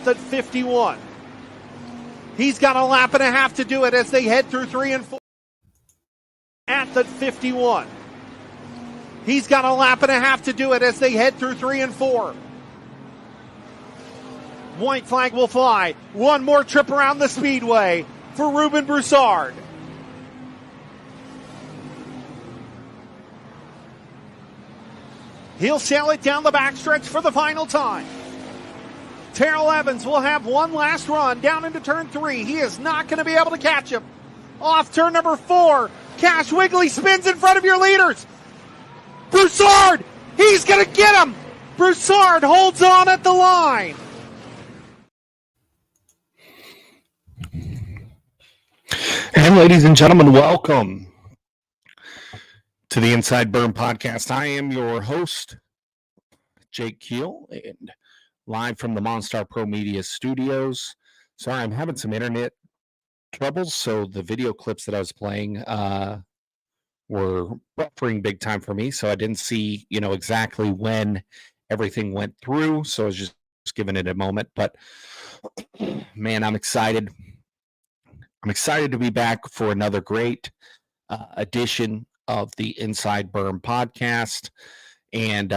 At 51. He's got a lap and a half to do it as they head through 3 and 4. At 51. He's got a lap and a half to do it as they head through 3 and 4. White flag will fly. One more trip around the speedway for Ruben Broussard. He'll sail it down the backstretch for the final time. Terrell Evans will have one last run down into turn 3. He is not going to be able to catch him. Off turn number 4, Cash Wiggly spins in front of your leaders. Broussard, he's going to get him. Broussard holds on at the line. And ladies and gentlemen, welcome to the Inside Berm podcast. I am your host, Jake Keel, and live from the Monstar Pro Media studios. Sorry, I'm having some internet troubles, so the video clips that I was playing were buffering big time for me, so I didn't see, exactly when everything went through, so I was just giving it a moment. But, man, I'm excited. I'm excited to be back for another great edition of the Inside Berm podcast. And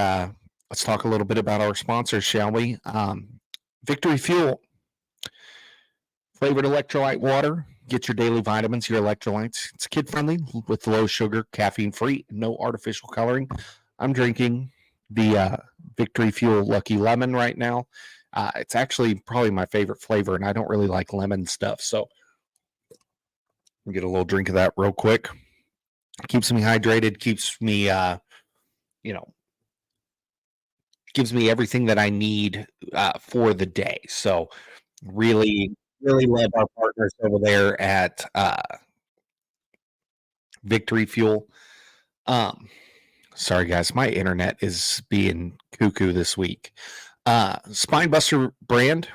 let's talk a little bit about our sponsors, shall we? Victory Fuel, flavored electrolyte water. Get your daily vitamins, your electrolytes. It's kid-friendly with low sugar, caffeine-free, no artificial coloring. I'm drinking the Victory Fuel Lucky Lemon right now. It's actually probably my favorite flavor, and I don't really like lemon stuff. So I'll get a little drink of that real quick. Keeps me hydrated, keeps me, gives me everything that I need for the day. So really really love our partners over there at Victory Fuel. Sorry guys, my internet is being cuckoo this week. Spinebuster brand,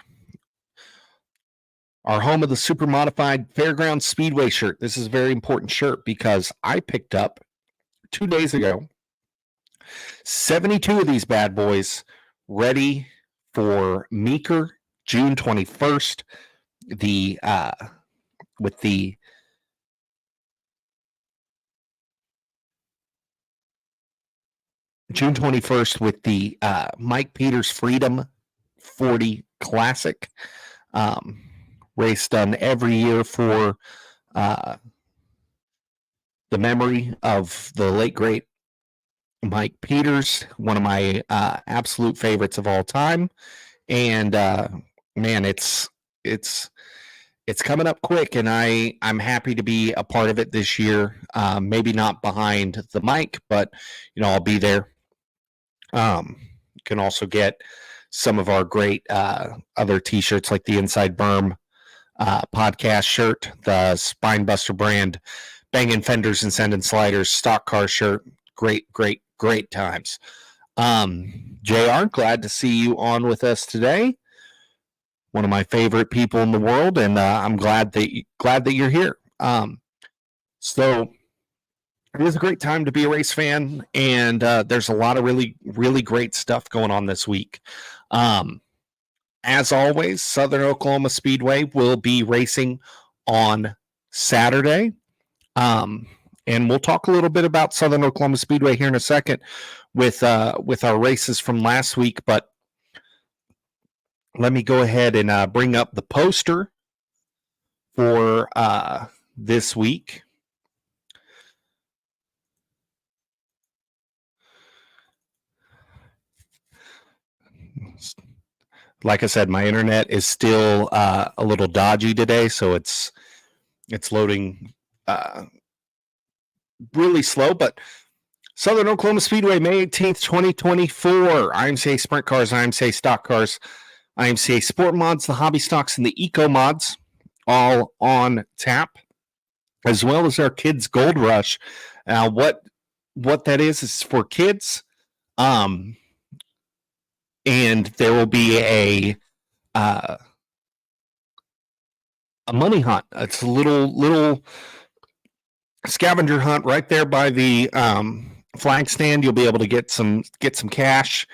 our home of the super modified Fairground Speedway shirt. This is a very important shirt because I picked up 2 days ago 72 of these bad boys ready for Meeker June 21st. With the June 21st with the Mike Peters Freedom 40 Classic. Race done every year for the memory of the late, great Mike Peters, one of my absolute favorites of all time. And man, it's coming up quick, and I'm happy to be a part of it this year. Maybe not behind the mic, but I'll be there. You can also get some of our great other t-shirts like the Inside Berm podcast shirt, the Spinebuster brand Bangin' Fenders and Sending Sliders stock car shirt. Great times. JR, glad to see you on with us today. One of my favorite people in the world, and I'm glad that you're here. So it is a great time to be a race fan, and there's a lot of really great stuff going on this week. As always, Southern Oklahoma Speedway will be racing on Saturday. And we'll talk a little bit about Southern Oklahoma Speedway here in a second with our races from last week. But let me go ahead and bring up the poster for this week. Like I said, my internet is still a little dodgy today, so it's loading really slow. But Southern Oklahoma Speedway, May 18th, 2024. IMCA Sprint Cars, IMCA Stock Cars, IMCA Sport Mods, the Hobby Stocks, and the Eco Mods, all on tap, as well as our Kids Gold Rush. What that is for kids. And there will be a money hunt. It's a little scavenger hunt right there by the flag stand. You'll be able to get some cash,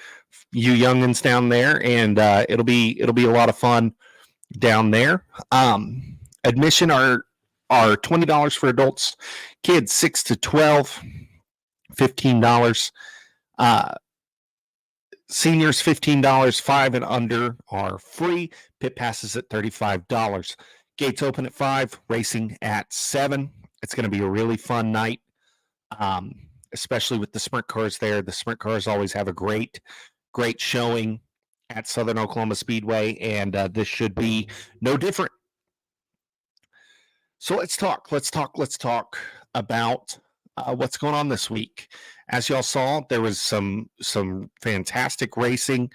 you youngins down there, and it'll be a lot of fun down there. Admission are $20 for adults, kids 6 to 12, $15. Seniors $15, 5 and under are free. Pit passes at $35. Gates open at 5, racing at 7. It's going to be a really fun night, especially with the sprint cars there. The sprint cars always have a great showing at Southern Oklahoma Speedway, and this should be no different. So let's talk about what's going on this week. As y'all saw, there was some fantastic racing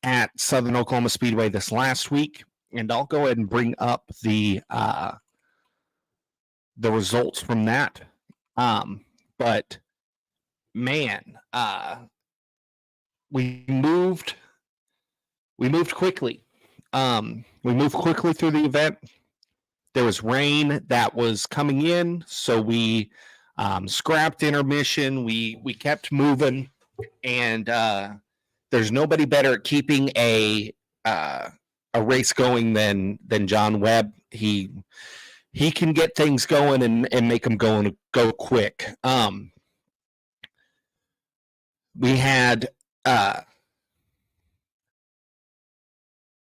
at Southern Oklahoma Speedway this last week, and I'll go ahead and bring up the results from that. But man, we moved quickly. We moved quickly through the event. There was rain that was coming in, so we scrapped intermission. We kept moving, and there's nobody better at keeping a race going than John Webb. He can get things going and make them go quick. We had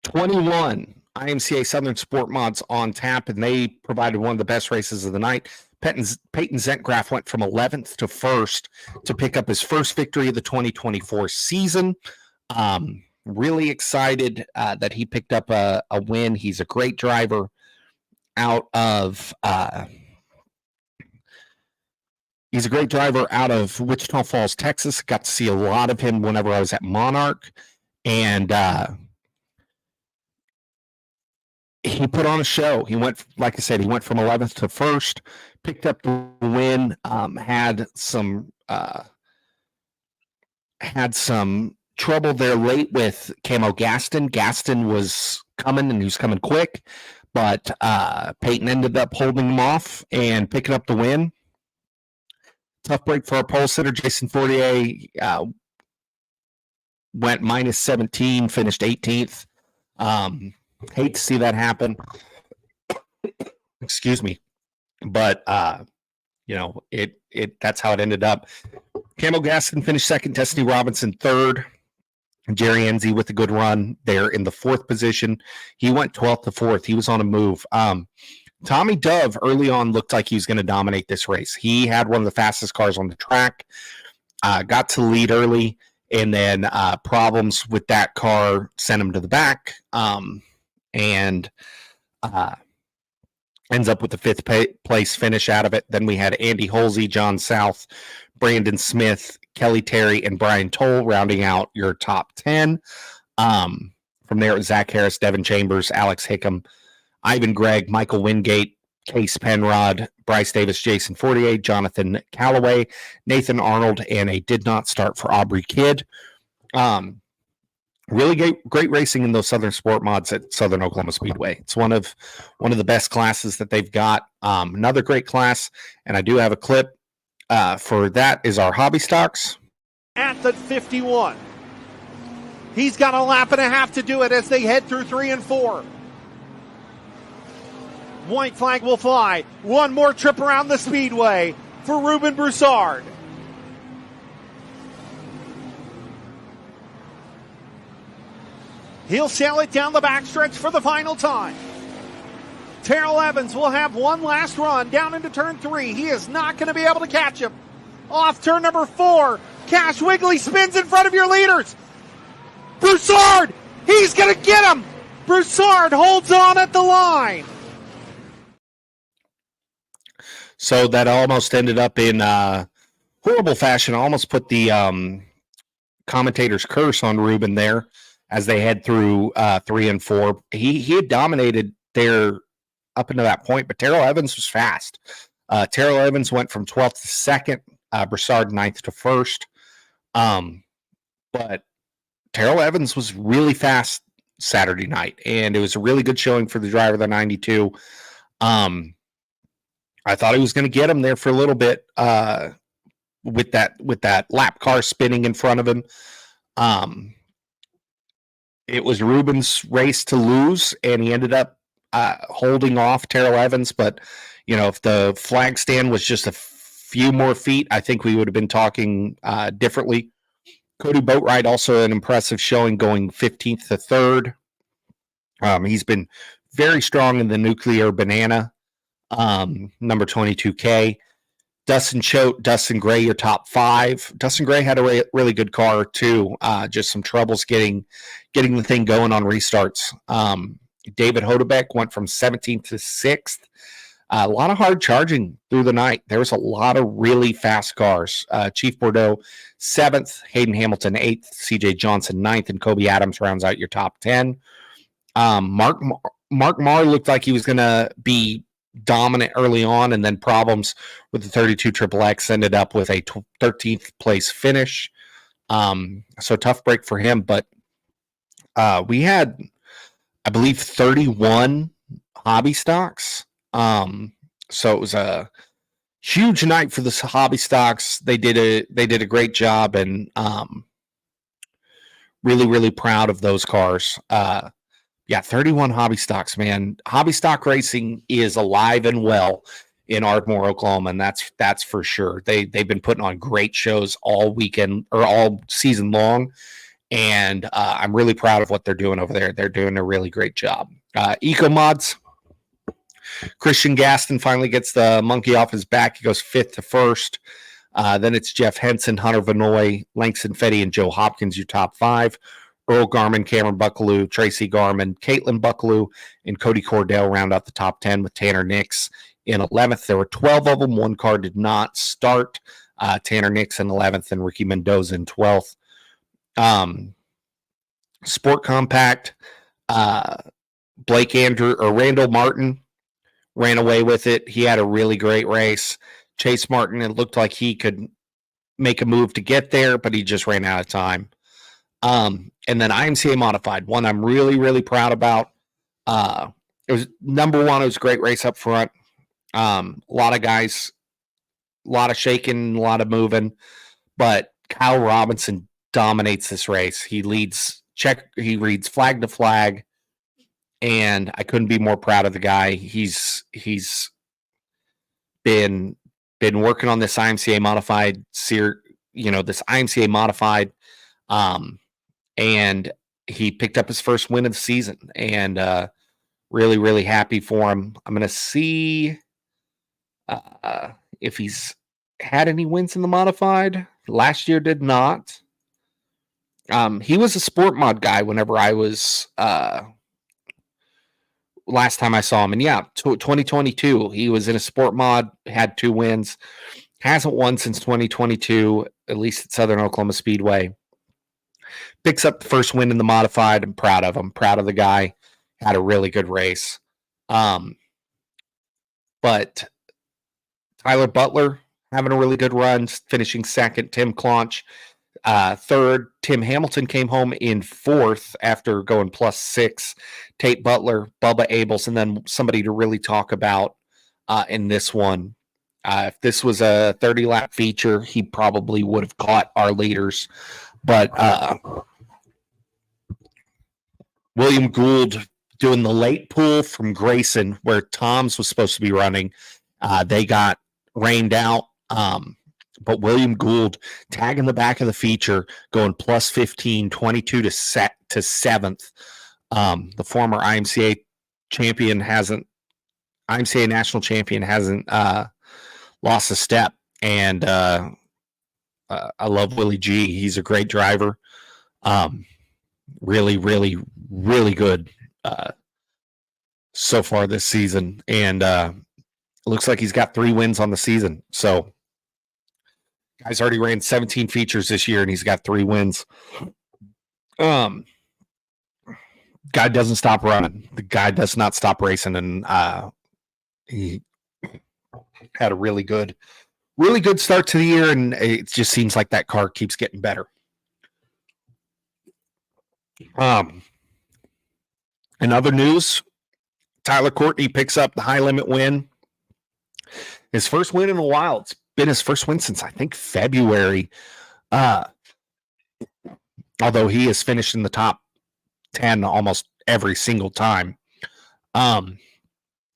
21 IMCA Southern Sport Mods on tap, and they provided one of the best races of the night. Peyton Zentgraf went from 11th to 1st to pick up his first victory of the 2024 season. Really excited that he picked up a win. He's a great driver out of Wichita Falls, Texas. Got to see a lot of him whenever I was at Monarch, and he put on a show. He went, like I said, he went from 11th to 1st, picked up the win, had some trouble there late with Camo Gaston. Gaston was coming, and he was coming quick, but Peyton ended up holding him off and picking up the win. Tough break for our pole sitter, Jason Fortier. Went minus 17, finished 18th. Hate to see that happen. Excuse me. But, that's how it ended up. Camo Gaston finished second, Destiny Robinson third. Jerry Enzi with a good run there in the fourth position. He went 12th to 4th. He was on a move. Tommy Dove early on looked like he was going to dominate this race. He had one of the fastest cars on the track, got to the lead early, and then problems with that car sent him to the back, and ends up with the fifth place finish out of it. Then we had Andy Holsey, John South, Brandon Smith, Kelly Terry, and Brian Toll rounding out your top 10. From there, it was Zach Harris, Devin Chambers, Alex Hickam, Ivan Gregg, Michael Wingate, Case Penrod, Bryce Davis, Jason Fortier, Jonathan Callaway, Nathan Arnold, and a did not start for Aubrey Kidd. Really great racing in those Southern Sport Mods at Southern Oklahoma Speedway. It's one of the best classes that they've got. Another great class, and I do have a clip for that is our hobby stocks. At the 51. He's got a lap and a half to do it as they head through 3 and 4. White flag will fly. One more trip around the speedway for Ruben Broussard. He'll sail it down the backstretch for the final time. Terrell Evans will have one last run down into turn 3. He is not going to be able to catch him. Off turn number 4, Cash Wiggly spins in front of your leaders. Broussard, he's going to get him. Broussard holds on at the line. So that almost ended up in horrible fashion. Almost put the commentator's curse on Ruben there as they head through 3 and 4. He had dominated there up until that point, but Terrell Evans was fast. Terrell Evans went from 12th to 2nd, Broussard 9th to 1st. But Terrell Evans was really fast Saturday night, and it was a really good showing for the driver of the 92. I thought he was going to get him there for a little bit with that lap car spinning in front of him. It was Ruben's race to lose, and he ended up holding off Terrell Evans. But, if the flag stand was just a few more feet, I think we would have been talking differently. Cody Boatwright, also an impressive showing, going 15th to 3rd. He's been very strong in the nuclear banana. Number 22K. Dustin Choate, Dustin Gray, your top 5. Dustin Gray had a really good car too. Just some troubles getting the thing going on restarts. David Hodebeck went from 17th to 6th. A lot of hard charging through the night. There was a lot of really fast cars. Chief Bordeaux 7th, Hayden Hamilton 8th, CJ Johnson 9th, and Kobe Adams rounds out your top 10. Mark Marr looked like he was going to be dominant early on, and then problems with the 32 XXX ended up with a 13th place finish. So tough break for him, but we had, I believe, 31 hobby stocks. So it was a huge night for the hobby stocks. They did a great job, and really proud of those cars. 31 hobby stocks, man. Hobby stock racing is alive and well in Ardmore, Oklahoma, and that's for sure. They've been putting on great shows all weekend or all season long, and I'm really proud of what they're doing over there. They're doing a really great job. Eco Mods, Christian Gaston finally gets the monkey off his back. He goes 5th to 1st. Then it's Jeff Henson, Hunter Vanoy, Langston Fetty, and Joe Hopkins, your top 5. Earl Garman, Cameron Buckaloo, Tracy Garman, Caitlin Buckaloo, and Cody Cordell round out the top 10 with Tanner Nix in 11th. There were 12 of them. One car did not start. Tanner Nix in 11th and Ricky Mendoza in 12th. Sport Compact, Randall Martin ran away with it. He had a really great race. Chase Martin, it looked like he could make a move to get there, but he just ran out of time. And then IMCA Modified, one I'm really, really proud about. It was number one. It was a great race up front. A lot of guys, a lot of shaking, a lot of moving, but Kyle Robinson dominates this race. He reads flag to flag, and I couldn't be more proud of the guy. He's been working on this IMCA modified and he picked up his first win of the season, and really, really happy for him. I'm going to see if he's had any wins in the modified. Last year did not. He was a sport mod guy whenever I was last time I saw him. And 2022, he was in a sport mod, had 2 wins. Hasn't won since 2022, at least at Southern Oklahoma Speedway. Picks up the first win in the modified. I'm proud of him. Proud of the guy. Had a really good race. But Tyler Butler having a really good run, finishing second. Tim Claunch third. Tim Hamilton came home in fourth after going +6. Tate Butler, Bubba Abels, and then somebody to really talk about in this one. If this was a 30-lap feature, he probably would have caught our leaders. But William Gould doing the late pull from Grayson, where Tom's was supposed to be running. They got rained out. But William Gould tagging the back of the feature, going +15, 22 to 7th. The former IMCA national champion hasn't lost a step. And I love Willie G. He's a great driver. Really, really, really good so far this season. And it looks like he's got 3 wins on the season. So guy's already ran 17 features this year, and he's got 3 wins. Guy doesn't stop running. The guy does not stop racing, and he had a really good start to the year, and it just seems like that car keeps getting better. In other news, Tyler Courtney picks up the high limit win. His first win in a while. It's been his first win since I think February. Although he has finished in the top 10 almost every single time.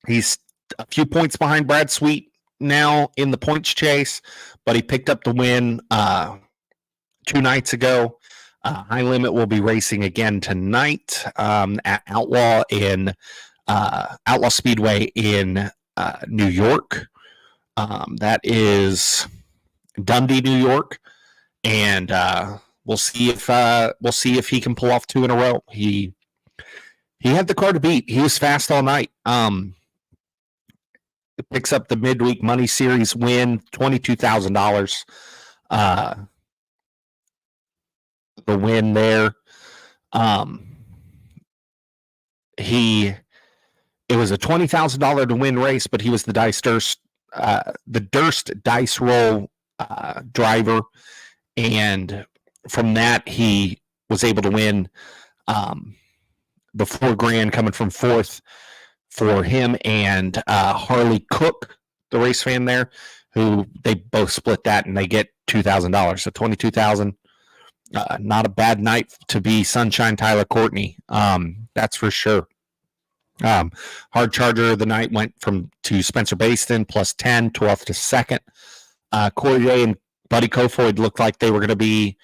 He's a few points behind Brad Sweet now in the points chase, but he picked up the win 2 nights ago. High Limit will be racing again tonight at Outlaw Speedway in New York. That is Dundee, New York, and we'll see if he can pull off 2 in a row. He had the car to beat. He was fast all night. Picks up the midweek money series win, $22,000. The win there. It was a $20,000 to win race, but he was the Durst dice roll driver, and from that he was able to win the $4,000 coming from 4th for him and Harley Cook, the race fan there, who they both split that, and they get $2,000, so $22,000. Not a bad night to be Sunshine Tyler Courtney, that's for sure. Hard charger of the night went to Spencer Baston, +10, 12th to 2nd. Corey Day and Buddy Kofoid looked like they were going to be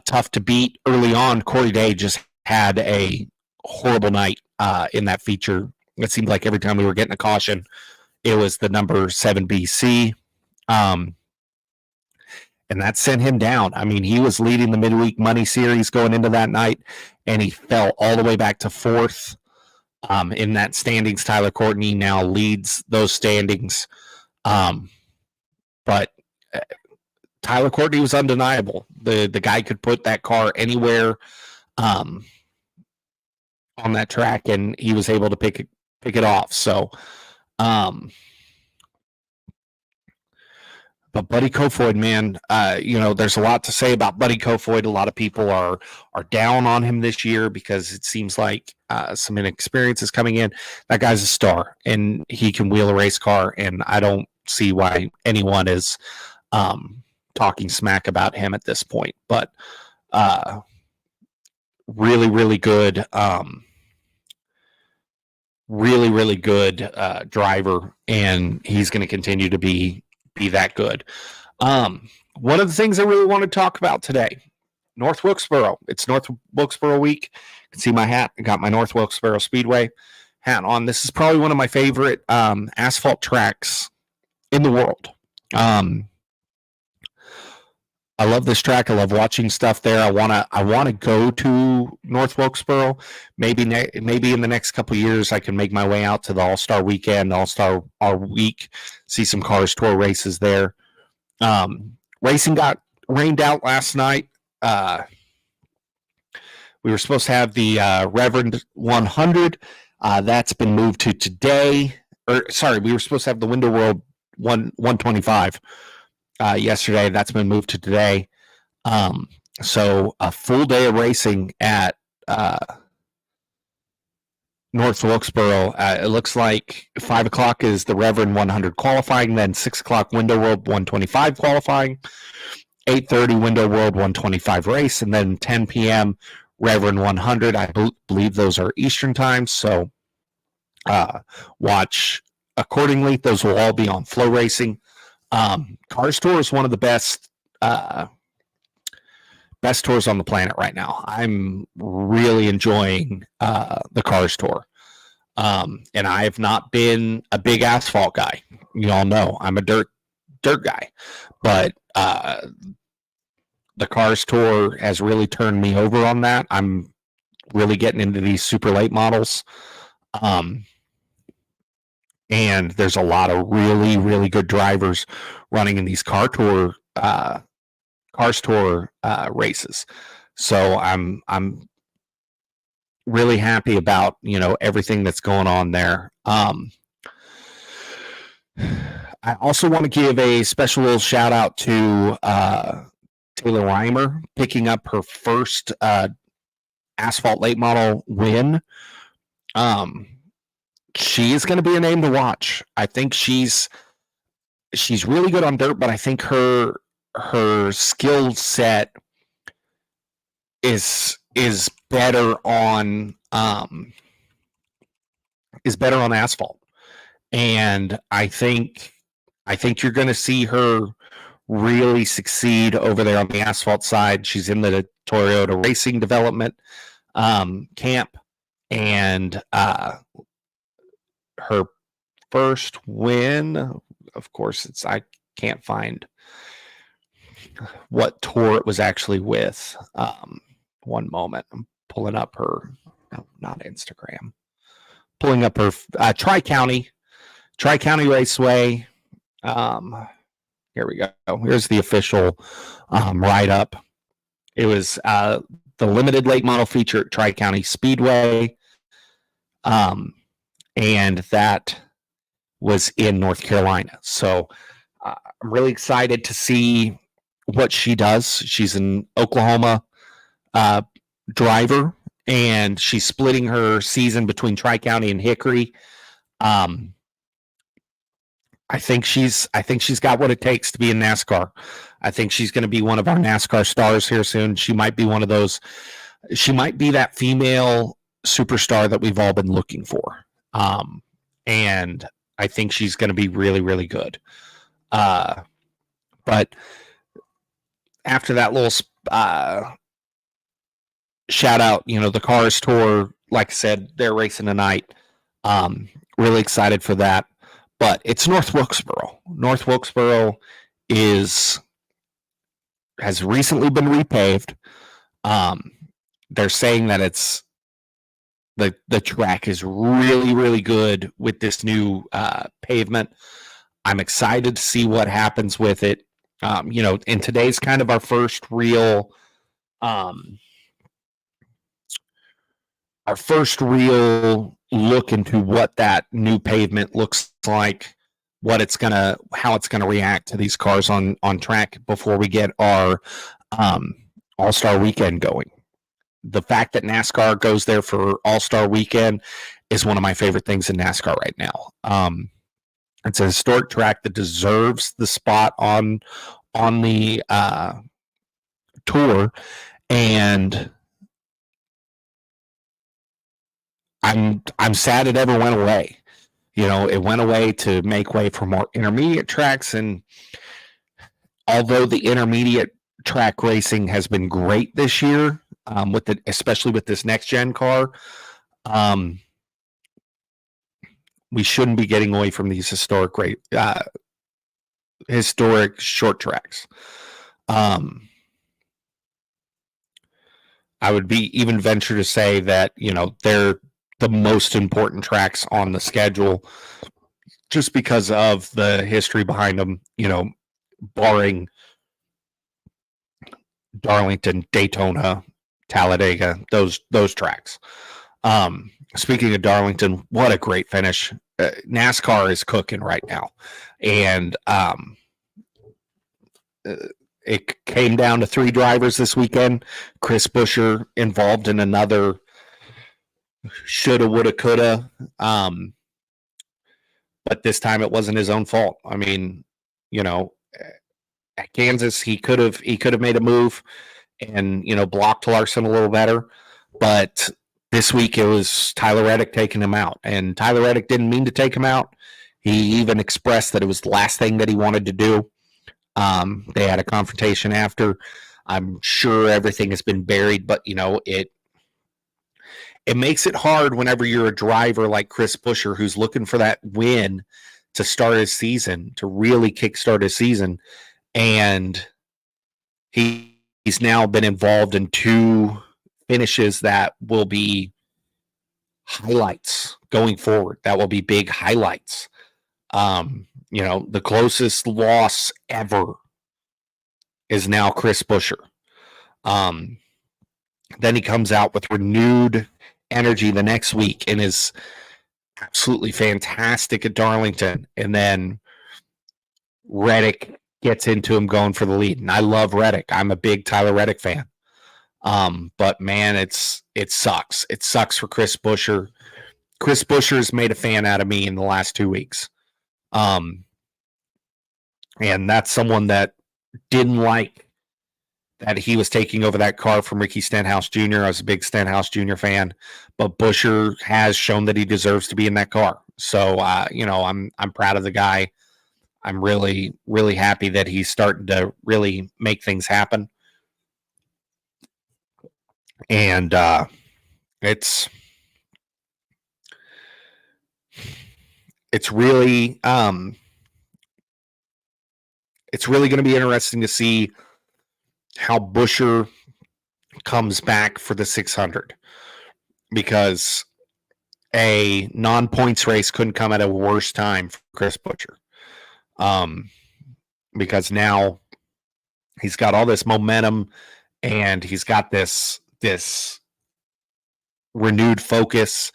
tough to beat early on. Corey Day just had a horrible night in that feature. It seemed like every time we were getting a caution, it was the number 7 BC. And that sent him down. I mean, he was leading the midweek money series going into that night, and he fell all the way back to 4th. In that standings, Tyler Courtney now leads those standings. But Tyler Courtney was undeniable. The guy could put that car anywhere. on that track, and he was able to pick it off. So, but Buddy Kofoid, man, there's a lot to say about Buddy Kofoid. A lot of people are down on him this year because it seems like some inexperience is coming in. That guy's a star, and he can wheel a race car, and I don't see why anyone is talking smack about him at this point. But really, really good, really good driver, and he's going to continue to be that good. One of the things I really want to talk about today, North Wilkesboro. It's North Wilkesboro week. You can see my hat. I got my North Wilkesboro Speedway hat on. This is probably one of my favorite asphalt tracks in the world. I love this track. I love watching stuff there. I want to go to North Wilkesboro. Maybe in the next couple of years, I can make my way out to the All-Star Weekend, All-Star Week, see some Cars Tour races there. Racing got rained out last night. We were supposed to have the Reverend 100. That's been moved to today. We were supposed to have the Window World 125 yesterday. That's been moved to today. So a full day of racing at North Wilkesboro. It looks like 5 o'clock is the Reverend 100 qualifying, then 6 o'clock Window World 125 qualifying, 8:30 Window World 125 race, and then 10 p.m. Reverend 100. I believe those are Eastern times, so watch accordingly. Those will all be on Flow Racing. Cars Tour is one of the best tours on the planet right now. I'm really enjoying the Cars Tour. And I have not been a big asphalt guy. You all know I'm a dirt guy. But the Cars Tour has really turned me over on that. I'm really getting into these super late models. And there's a lot of really, really good drivers running in these Cars Tour races. So I'm really happy about everything that's going on there. I also want to give a special little shout out to Taylor Reimer picking up her first asphalt late model win. She is going to be a name to watch. I think she's really good on dirt, but I think her skill set is better on asphalt. And I think you're going to see her really succeed over there on the asphalt side. She's in the Toyota Racing Development camp, and her first win, of course, I can't find what tour it was actually with. One moment, I'm pulling up her, not Instagram, pulling up her Tri-County Raceway. Here we go. Here's the official write-up. It was the limited late model feature at Tri-County Speedway. And that was in North Carolina. So I'm really excited to see what she does. She's an Oklahoma driver, and she's splitting her season between Tri-County and Hickory. I think she's got what it takes to be in NASCAR. I think she's going to be one of our NASCAR stars here soon. She might be one of those. She might be that female superstar that we've all been looking for. And I think she's going to be really, really good. But after that little shout out, the Cars Tour, like I said, they're racing tonight. Really excited for that. But it's North Wilkesboro. North Wilkesboro has recently been repaved. They're saying that it's the track is really, really good with this new pavement. I'm excited to see what happens with it. And today's kind of our first real our first real look into what that new pavement looks like, how it's gonna react to these cars on track before we get our All-Star Weekend going. The fact that NASCAR goes there for All-Star Weekend is one of my favorite things in NASCAR right now. It's a historic track that deserves the spot on the tour, and I'm sad it ever went away. It went away to make way for more intermediate tracks, and although the intermediate track racing has been great this year, especially with this next gen car, we shouldn't be getting away from these historic short tracks. I would even venture to say that they're the most important tracks on the schedule, just because of the history behind them. Barring Darlington, Daytona, Talladega, those tracks. Speaking of Darlington, what a great finish. NASCAR is cooking right now. And it came down to 3 drivers this weekend. Chris Buescher involved in another shoulda, woulda, coulda. But this time it wasn't his own fault. I mean, at Kansas, he could have made a move and blocked Larson a little better. But this week it was Tyler Reddick taking him out, and Tyler Reddick didn't mean to take him out. He even expressed that it was the last thing that he wanted to do. They had a confrontation after. I'm sure everything has been buried, but it makes it hard whenever you're a driver like Chris Buescher, who's looking for that win to start his season, to really kickstart his season. And he's now been involved in 2 finishes that will be highlights going forward. That will be big highlights. The closest loss ever is now Chris Buescher. Then he comes out with renewed energy the next week and is absolutely fantastic at Darlington. And then Reddick gets into him going for the lead. And I love Reddick. I'm a big Tyler Reddick fan. But man, it sucks. It sucks for Chris Buescher. Chris Buescher has made a fan out of me in the last 2 weeks. And that's someone that didn't like that he was taking over that car from Ricky Stenhouse Jr. I was a big Stenhouse Jr. fan, but Buescher has shown that he deserves to be in that car. So, I'm proud of the guy. I'm really, really happy that he's starting to really make things happen. And it's really going to be interesting to see how Buescher comes back for the 600, because a non-points race couldn't come at a worse time for Chris Buescher. Because now he's got all this momentum and he's got this renewed focus.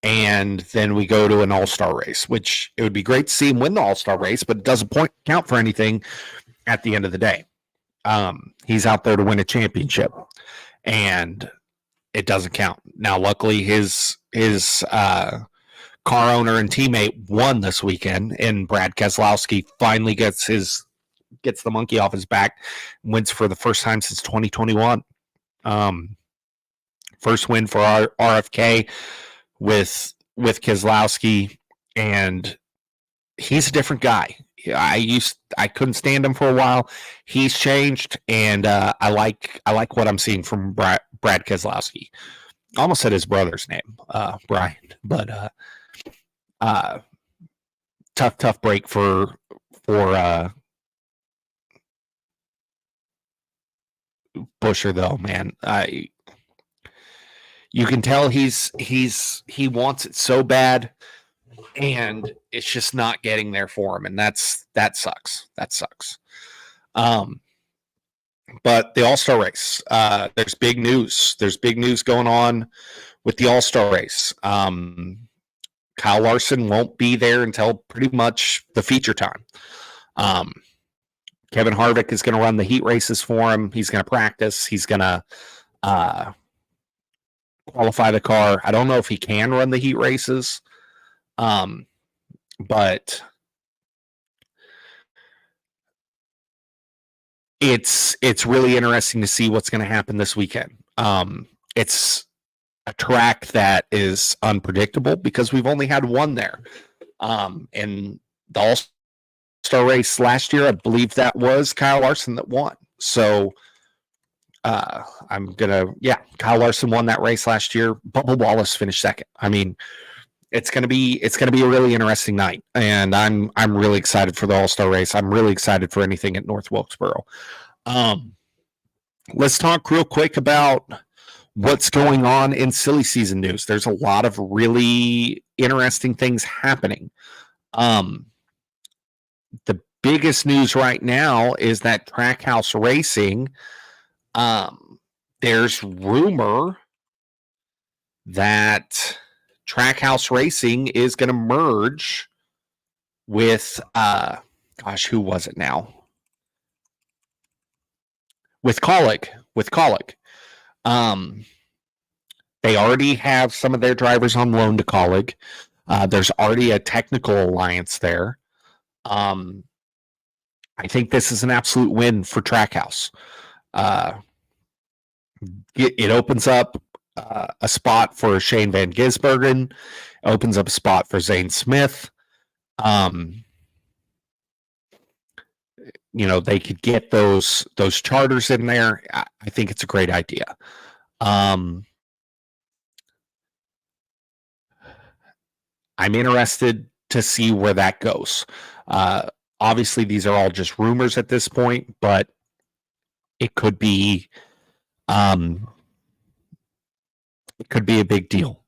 And then we go to an all-star race, which it would be great to see him win the all-star race, but it doesn't count for anything at the end of the day. He's out there to win a championship, and it doesn't count. Now, luckily, his car owner and teammate won this weekend, and Brad Keselowski finally gets the monkey off his back, wins for the first time since 2021. First win for our RFK with Keselowski, and he's a different guy. I couldn't stand him for a while. He's changed, and I like what I'm seeing from Brad Keselowski. I almost said his brother's name, Brian, but tough break for Buescher, though, man. You can tell he wants it so bad, and it's just not getting there for him, and that sucks. That sucks. But the All-Star race, there's big news. There's big news going on with the All-Star race. Kyle Larson won't be there until pretty much the feature time. Kevin Harvick is going to run the heat races for him. He's going to practice. He's going to qualify the car. I don't know if he can run the heat races, but it's really interesting to see what's going to happen this weekend. It's a track that is unpredictable because we've only had one there. And the All-Star race last year, I believe that was Kyle Larson that won. So Kyle Larson won that race last year. Bubba Wallace finished second. I mean, it's gonna be a really interesting night, and I'm really excited for the All-Star race. I'm really excited for anything at North Wilkesboro. Let's talk real quick about what's going on in silly season news. There's a lot of really interesting things happening. The biggest news right now is that Trackhouse Racing, there's rumor that Trackhouse Racing is going to merge with, who was it now? With Colleague. They already have some of their drivers on loan to Colleague. There's already a technical alliance there. I think this is an absolute win for Trackhouse. It opens up a spot for Shane Van Gisbergen, opens up a spot for Zane Smith. They could get those charters in there. I think it's a great idea. I'm interested to see where that goes. Obviously, these are all just rumors at this point, but it could be a big deal.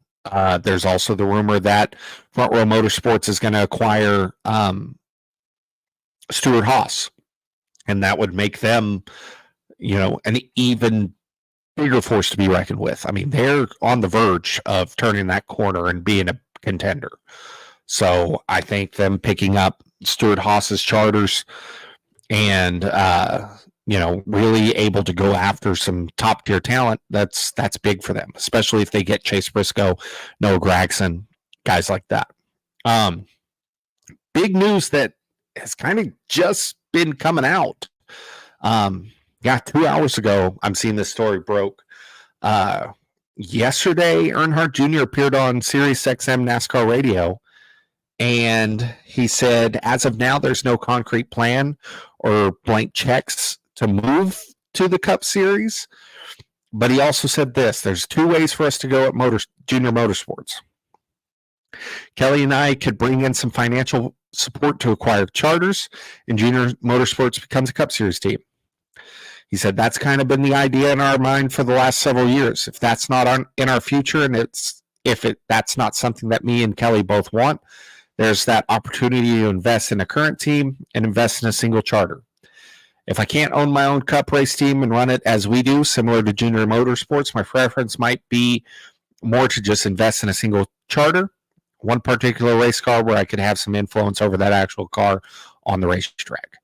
There's also the rumor that Front Row Motorsports is going to acquire Stuart Haas, and that would make them, an even bigger force to be reckoned with. I mean, they're on the verge of turning that corner and being a contender. So I think them picking up Stuart Haas's charters and really able to go after some top tier talent, that's big for them, especially if they get Chase Briscoe, Noah Gragson, guys like that. Big news that has kind of just been coming out. 2 hours ago, I'm seeing this story broke. Yesterday, Earnhardt Jr. appeared on Sirius XM NASCAR radio, and he said, as of now, there's no concrete plan or blank checks to move to the Cup Series. But he also said this: there's two ways for us to go at Junior Motorsports. Kelly and I could bring in some financial support to acquire charters, and Junior Motorsports becomes a Cup Series team. He said that's kind of been the idea in our mind for the last several years. If that's not in our future, and that's not something that me and Kelly both want, there's that opportunity to invest in a current team and invest in a single charter. If I can't own my own Cup race team and run it as we do, similar to Junior Motorsports, my preference might be more to just invest in a single charter, one particular race car where I could have some influence over that actual car on the racetrack.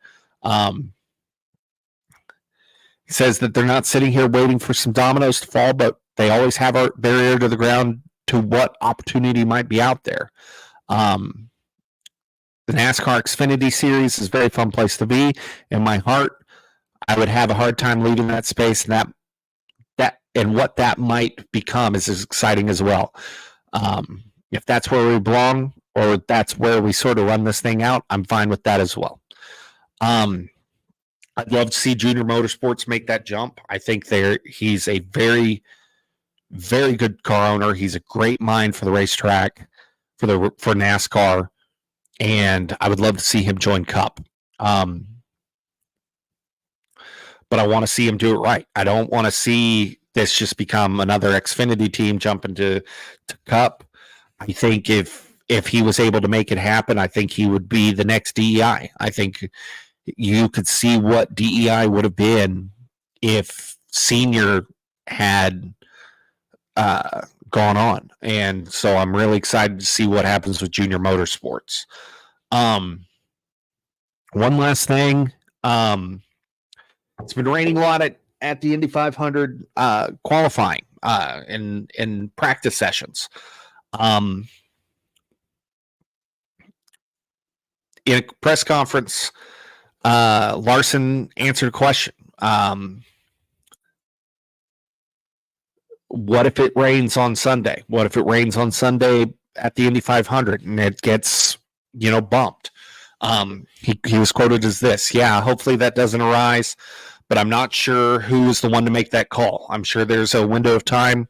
He says that they're not sitting here waiting for some dominoes to fall, but they always have their ear to the ground to what opportunity might be out there. The NASCAR Xfinity Series is a very fun place to be. In my heart, I would have a hard time leaving that space, and and what that might become is as exciting as well. If that's where we belong, or that's where we sort of run this thing out, I'm fine with that as well. I'd love to see Junior Motorsports make that jump. I think he's a very, very good car owner. He's a great mind for the racetrack, for NASCAR, and I would love to see him join Cup. But I want to see him do it right. I don't want to see this just become another Xfinity team jumping to Cup. I think if he was able to make it happen, I think he would be the next DEI. I think you could see what DEI would have been if Senior had gone on. And so I'm really excited to see what happens with junior motorsports. One last thing. It's been raining a lot at the Indy 500 qualifying in practice sessions. In a press conference, Larson answered a question. What if it rains on Sunday? What if it rains on Sunday at the Indy 500 and it gets, bumped? He was quoted as this: "Yeah, hopefully that doesn't arise, but I'm not sure who's the one to make that call. I'm sure there's a window of time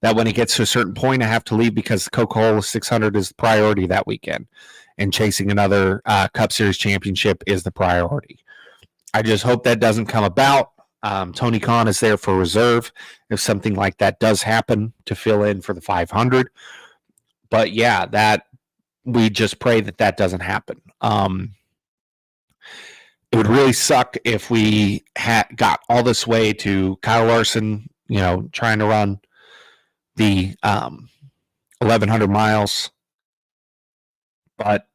that when it gets to a certain point, I have to leave because the Coca-Cola 600 is the priority that weekend, and chasing another Cup Series championship is the priority. I just hope that doesn't come about. Tony Khan is there for reserve if something like that does happen to fill in for the 500. But yeah, that we just pray that doesn't happen. It would really suck if we got all this way to Kyle Larson, trying to run the 1,100 miles, but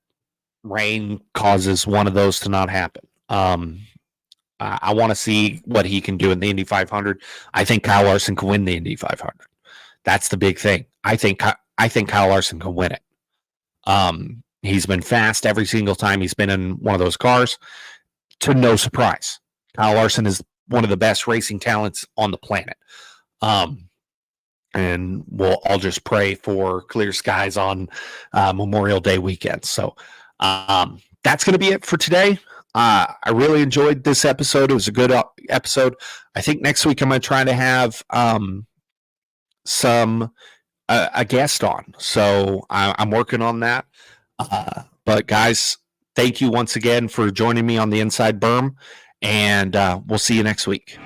rain causes one of those to not happen. I want to see what he can do in the Indy 500. I think Kyle Larson can win the Indy 500. That's the big thing. I think Kyle Larson can win it. He's been fast every single time he's been in one of those cars, to no surprise. Kyle Larson is one of the best racing talents on the planet. And we'll all just pray for clear skies on Memorial Day weekend. So that's going to be it for today. I really enjoyed this episode. It was a good episode. I think next week I'm going to try to have a guest on. So I'm working on that. But guys, thank you once again for joining me on the Inside Berm, and we'll see you next week.